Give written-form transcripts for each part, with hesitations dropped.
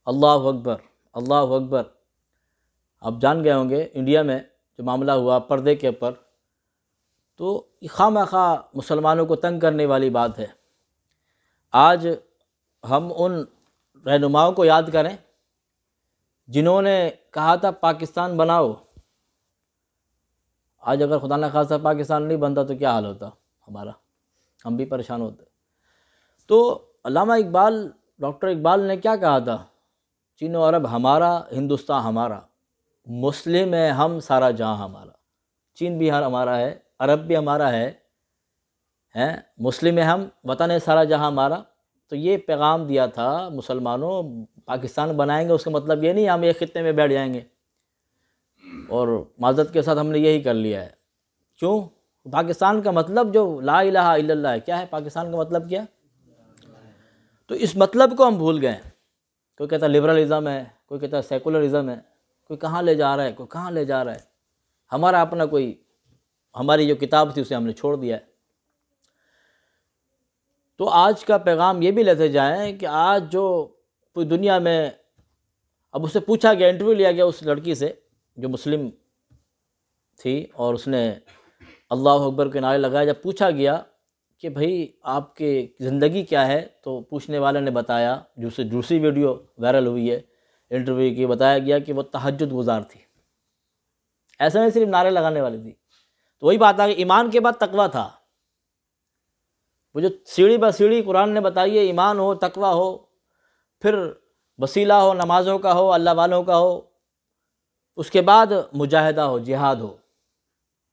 اللہ اکبر، اللہ اکبر۔ آپ جان گئے ہوں گے انڈیا میں جو معاملہ ہوا پردے کے اوپر، تو یہ خواہ مخواہ مسلمانوں کو تنگ کرنے والی بات ہے۔ آج ہم ان رہنماؤں کو یاد کریں جنہوں نے کہا تھا پاکستان بناؤ۔ آج اگر خدا نخواستہ پاکستان نہیں بنتا تو کیا حال ہوتا ہمارا، ہم بھی پریشان ہوتے۔ تو علامہ اقبال، ڈاکٹر اقبال نے کیا کہا تھا؟ چین و عرب ہمارا، ہندوستان ہمارا، مسلم ہے ہم، سارا جہاں ہمارا۔ چین بھی ہمارا ہے، عرب بھی ہمارا ہے، مسلم ہے ہم، وطن ہے سارا جہاں ہمارا۔ تو یہ پیغام دیا تھا مسلمانوں، پاکستان بنائیں گے اس کا مطلب یہ نہیں ہم ایک خطے میں بیٹھ جائیں گے، اور معذرت کے ساتھ ہم نے یہی کر لیا ہے۔ کیوں؟ پاکستان کا مطلب جو لا الہ الا اللہ ہے، کیا ہے پاکستان کا مطلب؟ کیا؟ تو اس مطلب کو ہم بھول گئے۔ کوئی کہتا ہے لبرلزم ہے، کوئی کہتا ہے سیکولرزم ہے، کوئی کہاں لے جا رہا ہے، کوئی کہاں لے جا رہا ہے۔ ہمارا اپنا کوئی، ہماری جو کتاب تھی اسے ہم نے چھوڑ دیا ہے۔ تو آج کا پیغام یہ بھی لیتے جائیں کہ آج جو پوری دنیا میں، اب اس سے پوچھا گیا، انٹرویو لیا گیا اس لڑکی سے جو مسلم تھی، اور اس نے اللہ اکبر کے نعرے لگائے۔ جب پوچھا گیا کہ بھئی آپ کی زندگی کیا ہے، تو پوچھنے والے نے بتایا، دوسری ویڈیو وائرل ہوئی ہے انٹرویو کی، بتایا گیا کہ وہ تہجد گزار تھی۔ ایسا نہیں صرف نعرے لگانے والی تھی۔ تو وہی بات آ کہ ایمان کے بعد تقویٰ تھا۔ وہ جو سیڑھی بہ سیڑھی قرآن نے بتائی ہے، ایمان ہو، تقویٰ ہو، پھر وسیلہ ہو، نمازوں کا ہو، اللہ والوں کا ہو، اس کے بعد مجاہدہ ہو، جہاد ہو،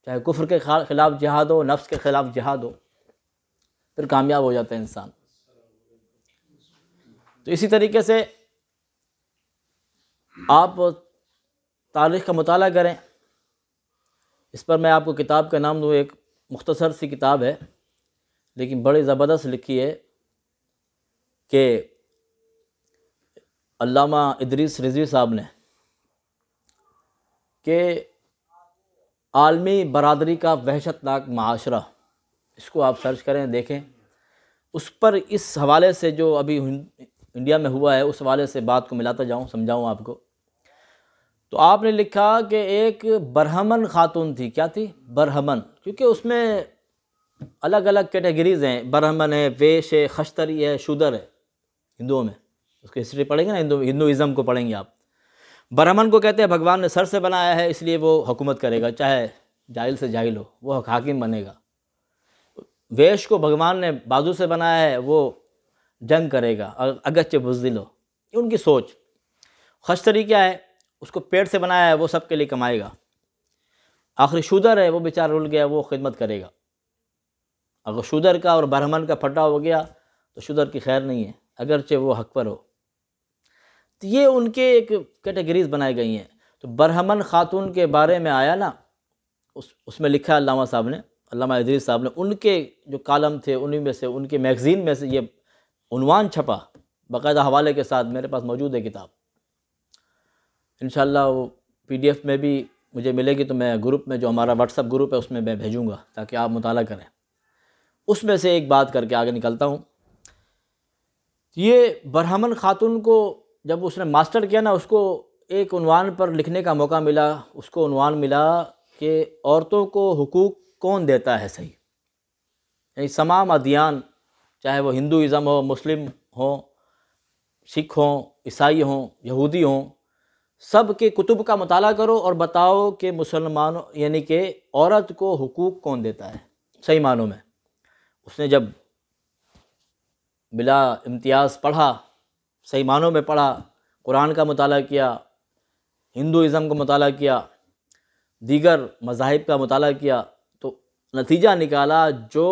چاہے کفر کے خلاف جہاد ہو، نفس کے خلاف جہاد ہو، پھر کامیاب ہو جاتا ہے انسان۔ تو اسی طریقے سے آپ تاریخ کا مطالعہ کریں۔ اس پر میں آپ کو کتاب کا نام دوں، ایک مختصر سی کتاب ہے لیکن بڑی زبردست لکھی ہے، کہ علامہ ادریس رضوی صاحب نے، کہ عالمی برادری کا وحشت ناک معاشرہ، اس کو آپ سرچ کریں، دیکھیں۔ اس پر اس حوالے سے جو ابھی انڈیا میں ہوا ہے اس حوالے سے بات کو ملاتا جاؤں، سمجھاؤں آپ کو۔ تو آپ نے لکھا کہ ایک برہمن خاتون تھی۔ کیا تھی؟ برہمن، کیونکہ اس میں الگ الگ کیٹیگریز ہیں، برہمن ہے، ویش ہے، خشتری ہے، شودر ہے، ہندوؤں میں اس کی ہسٹری پڑھیں گے نا، ہندوازم کو پڑھیں گے آپ۔ برہمن کو کہتے ہیں بھگوان نے سر سے بنایا ہے، اس لیے وہ حکومت کرے گا، چاہے جاہل سے جاہل ہو، وہ حاکم بنے گا۔ ویش کو بھگوان نے بازو سے بنایا ہے، وہ جنگ کرے گا اگرچہ بزدل ہو، یہ ان کی سوچ۔ خشتری کیا ہے؟ اس کو پیٹ سے بنایا ہے، وہ سب کے لیے کمائے گا۔ آخری شودر ہے، وہ بیچارہ رل گیا، وہ خدمت کرے گا۔ اگر شودر کا اور برہمن کا پھٹا ہو گیا تو شودر کی خیر نہیں ہے، اگرچہ وہ حق پر ہو۔ تو یہ ان کے ایک کیٹیگریز بنائی گئی ہیں۔ تو برہمن خاتون کے بارے میں آیا نا، اس میں لکھا علامہ صاحب نے، علامہ ادریس صاحب نے، ان کے جو کالم تھے انہیں میں سے، ان کے میگزین میں سے یہ عنوان چھپا باقاعدہ حوالے کے ساتھ، میرے پاس موجود ہے کتاب۔ انشاءاللہ وہ PDF میں بھی مجھے ملے گی تو میں گروپ میں، جو ہمارا واٹس ایپ گروپ ہے اس میں بھیجوں گا تاکہ آپ مطالعہ کریں۔ اس میں سے ایک بات کر کے آگے نکلتا ہوں۔ یہ برہمن خاتون کو جب اس نے ماسٹر کیا نا، اس کو ایک عنوان پر لکھنے کا موقع ملا، اس کو عنوان ملا کہ عورتوں کو حقوق کون دیتا ہے صحیح؟ یعنی تمام ادیان، چاہے وہ ہندوازم ہو، مسلم ہوں، سکھ ہوں، عیسائی ہوں، یہودی ہوں، سب کے کتب کا مطالعہ کرو اور بتاؤ کہ مسلمانوں، یعنی کہ عورت کو حقوق کون دیتا ہے صحیح معنوں میں۔ اس نے جب بلا امتیاز پڑھا، صحیح معنوں میں پڑھا، قرآن کا مطالعہ کیا، ہندوازم کا مطالعہ کیا، دیگر مذاہب کا مطالعہ کیا، تو نتیجہ نکالا جو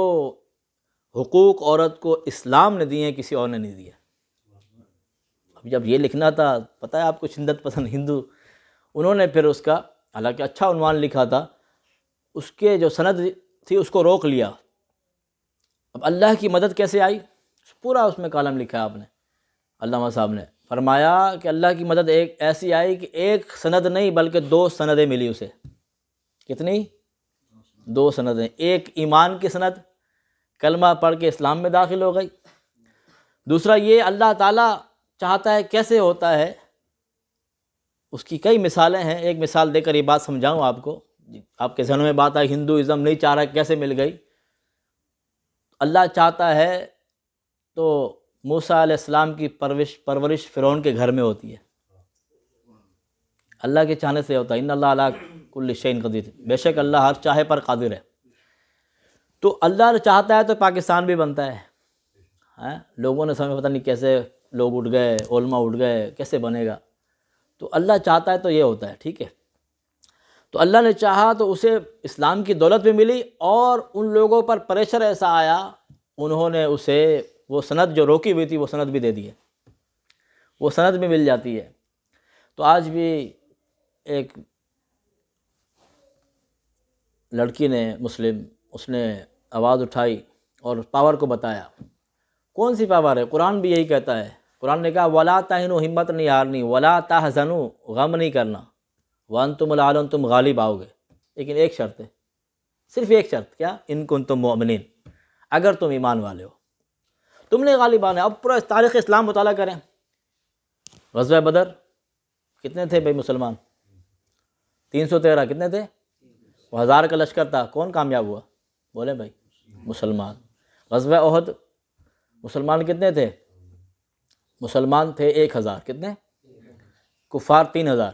حقوق عورت کو اسلام نے دیے ہیں کسی اور نے نہیں دیے۔ اب جب یہ لکھنا تھا، پتہ ہے آپ کو شدت پسند ہندو، انہوں نے پھر اس کا، حالانکہ اچھا عنوان لکھا تھا، اس کے جو سند تھی اس کو روک لیا۔ اب اللہ کی مدد کیسے آئی؟ پورا اس میں کالم لکھا ہے آپ نے، علامہ صاحب نے فرمایا کہ اللہ کی مدد ایک ایسی آئی کہ ایک سند نہیں بلکہ 2 سندیں ملی اسے۔ کتنی؟ 2 سندیں۔ ایک ایمان کی سند، کلمہ پڑھ کے اسلام میں داخل ہو گئی۔ دوسرا یہ اللہ تعالیٰ چاہتا ہے کیسے ہوتا ہے، اس کی کئی مثالیں ہیں۔ ایک مثال دے کر یہ بات سمجھاؤں آپ کو، آپ کے ذہن میں بات آئی ہندوازم نہیں چاہ رہا، کیسے مل گئی؟ اللہ چاہتا ہے تو موسیٰ علیہ السلام کی پرورش فرعون کے گھر میں ہوتی ہے، اللہ کے چاہنے سے ہوتا ہے۔ ان اللہ علی کل شیء قدیر، بے شک اللہ ہر چاہے پر قادر ہے۔ تو اللہ چاہتا ہے تو پاکستان بھی بنتا ہے۔ لوگوں نے سمجھ پتہ نہیں کیسے لوگ اٹھ گئے، علماء اٹھ گئے، کیسے بنے گا؟ تو اللہ چاہتا ہے تو یہ ہوتا ہے، ٹھیک ہے۔ تو اللہ نے چاہا تو اسے اسلام کی دولت بھی ملی، اور ان لوگوں پر پریشر ایسا آیا، انہوں نے اسے وہ سند جو روکی ہوئی تھی وہ سند بھی دے دی ہے، وہ سند بھی مل جاتی ہے۔ تو آج بھی ایک لڑکی نے مسلم، اس نے آواز اٹھائی اور پاور کو بتایا۔ کون سی پاور ہے؟ قرآن بھی یہی کہتا ہے۔ قرآن نے کہا وَلَا تَهِنُوا، ہمت نہیں ہارنی، وَلَا تَحْزَنُوا، غم نہیں کرنا، وَأَنْتُمُ الْأَعْلَوْنَ، تم غالب آؤ گے، لیکن ایک شرط ہے، صرف ایک شرط، کیا؟ إِن كُنتُم مُؤْمِنِينَ، اگر تم ایمان والے ہو تم نے غالب آنا ہے۔ اب پورا تاریخ اسلام مطالعہ کریں۔ غزوہ بدر کتنے تھے بھائی مسلمان؟ 313۔ کتنے تھے؟ وہ 1000 کا لشکر تھا، کون کامیاب ہوا؟ بولے بھائی، مسلمان۔ غزوہ احد مسلمان کتنے تھے؟ مسلمان تھے 1000۔ کتنے؟ کفار 3000۔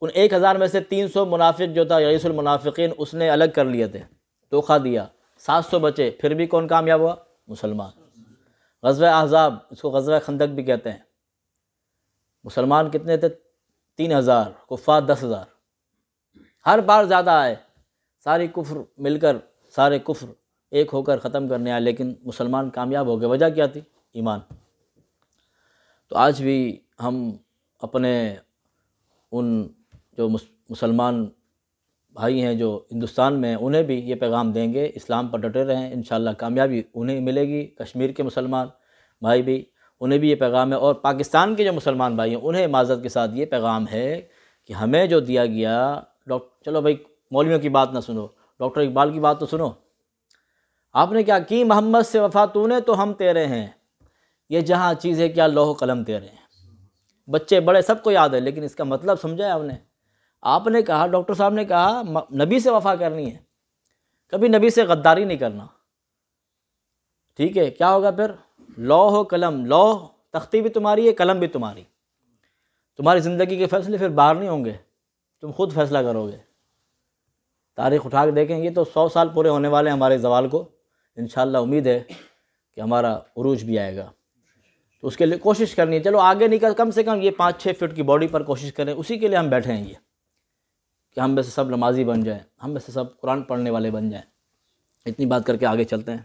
ان 1000 میں سے 300 منافق جو تھا رئیس المنافقین، اس نے الگ کر لیے تھے، دھوکہ دیا، 700 بچے، پھر بھی کون کامیاب ہوا؟ مسلمان۔ غزوہ احزاب، اس کو غزوہ خندق بھی کہتے ہیں، مسلمان کتنے تھے؟ 3000، کفار 10,000۔ ہر بار زیادہ آئے، ساری کفر مل کر، سارے کفر ایک ہو کر ختم کرنے آئے، لیکن مسلمان کامیاب ہو گئے۔ وجہ کیا تھی؟ ایمان۔ تو آج بھی ہم اپنے ان جو مسلمان بھائی ہیں جو ہندوستان میں ہیں، انہیں بھی یہ پیغام دیں گے، اسلام پر ڈٹے رہیں، انشاءاللہ کامیابی انہیں ملے گی۔ کشمیر کے مسلمان بھائی بھی، انہیں بھی یہ پیغام ہے، اور پاکستان کے جو مسلمان بھائی ہیں انہیں معذرت کے ساتھ یہ پیغام ہے کہ ہمیں جو دیا گیا، چلو بھائی مولویوں کی بات نہ سنو، ڈاکٹر اقبال کی بات تو سنو۔ آپ نے کیا کی محمد سے وفا تو نے، تو ہم تیرے ہیں، یہ جہاں چیز ہے کیا لوح قلم تیرے ہیں۔ بچے بڑے سب کو یاد ہے، لیکن اس کا مطلب سمجھا ہے آپ نے کہا، ڈاکٹر صاحب نے کہا نبی سے وفا کرنی ہے، کبھی نبی سے غداری نہیں کرنا، ٹھیک ہے؟ کیا ہوگا پھر؟ لوح و قلم، لوح تختی بھی تمہاری ہے، قلم بھی تمہاری، تمہاری زندگی کے فیصلے پھر باہر نہیں ہوں گے، تم خود فیصلہ کرو گے۔ تاریخ اٹھا کے دیکھیں، یہ تو 100 سال پورے ہونے والے ہیں ہمارے زوال کو، انشاءاللہ امید ہے کہ ہمارا عروج بھی آئے گا، تو اس کے لیے کوشش کرنی ہے۔ چلو آگے نکل، کم سے کم یہ 5-6 فٹ کی باڈی پر کوشش کریں، اسی کے لیے ہم بیٹھے ہیں، یہ کہ ہم میں سے سب نمازی بن جائیں، ہم میں سے سب قرآن پڑھنے والے بن جائیں۔ اتنی بات کر کے آگے چلتے ہیں۔